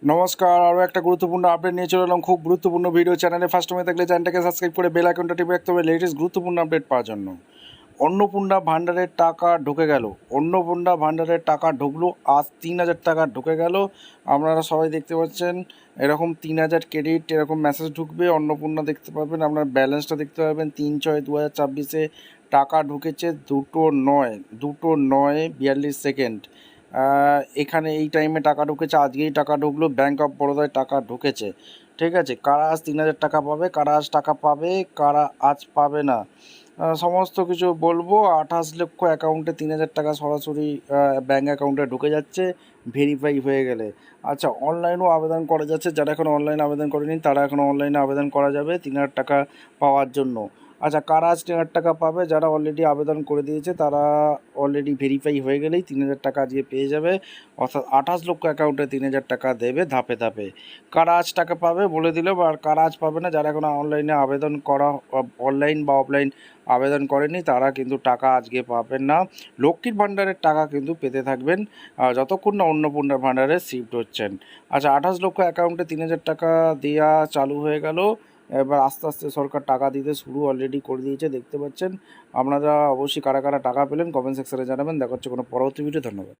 নমস্কার, আরও একটা গুরুত্বপূর্ণ আপডেট নিয়ে চলে এলাম। খুব গুরুত্বপূর্ণ ভিডিও। চ্যানেলে ফার্স্ট টাইমে থাকলে চ্যানেলটাকে সাবস্ক্রাইব করে বেল আইকনটা টিপে রাখতে হবে লেটেস্ট গুরুত্বপূর্ণ আপডেট পাওয়ার জন্য। অন্নপূর্ণা ভাণ্ডারের টাকা ঢুকে গেল। অন্নপূর্ণা ভাণ্ডারের টাকা ঢুকলো, আজ 3,000 টাকা ঢুকে গেল। আপনারা সবাই দেখতে পাচ্ছেন এরকম 3,000 ক্রেডিট এরকম মেসেজ ঢুকবে। অন্নপূর্ণা দেখতে পাবেন, আপনার ব্যালেন্সটা দেখতে পাবেন 3/6/2024 টাকা ঢুকেছে 2:09:42। এখানে এই টাইমে টাকা ঢুকেছে, আজকেই টাকা ঢুকলো। ব্যাঙ্ক অফ বরোদায় টাকা ঢুকেছে। ঠিক আছে, কারা আজ 3,000 টাকা পাবে, কারা আজ টাকা পাবে, কারা আজ পাবে না, সমস্ত কিছু বলবো। 28 লক্ষ অ্যাকাউন্টে 3,000 টাকা সরাসরি ব্যাঙ্ক অ্যাকাউন্টে ঢুকে যাচ্ছে ভেরিফাই হয়ে গেলে। আচ্ছা, অনলাইনেও আবেদন করা যাচ্ছে। যারা এখনও অনলাইনে আবেদন করেনি তারা এখনও অনলাইনে আবেদন করা যাবে 3,000 টাকা পাওয়ার জন্য। আচ্ছা, কারা আজ 3,000 টাকা পাবে? যারা অলরেডি আবেদন করে দিয়েছে তারা অলরেডি ভেরিফাই হয়ে গেলেই 3,000 টাকা আজকে পেয়ে যাবে। অর্থাৎ 28 লক্ষ অ্যাকাউন্টে 3,000 টাকা দেবে ধাপে ধাপে। কারা আজ টাকা পাবে বলে দিল, আর কারা আজ পাবে না, যারা এখনও অনলাইনে আবেদন করা অনলাইন বা অফলাইন আবেদন করেনি তারা কিন্তু টাকা আজকে পাবেন না। লক্ষ্মীর ভাণ্ডারের টাকা কিন্তু পেতে থাকবেন যতক্ষণ না অন্নপূর্ণা ভাণ্ডারে শিফট হচ্ছেন। আচ্ছা, 28 লক্ষ অ্যাকাউন্টে 3,000 টাকা দেওয়া চালু হয়ে গেল। এবার আস্তে আস্তে সরকার টাকা দিতে শুরু অলরেডি করে দিয়েছে, দেখতে পাচ্ছেন। আপনারা অবশ্যই কারা কারা টাকা পেলেন কমেন্ট সেকশনে জানাবেন। দেখা হচ্ছে কোনো পরবর্তী ভিডিও। ধন্যবাদ।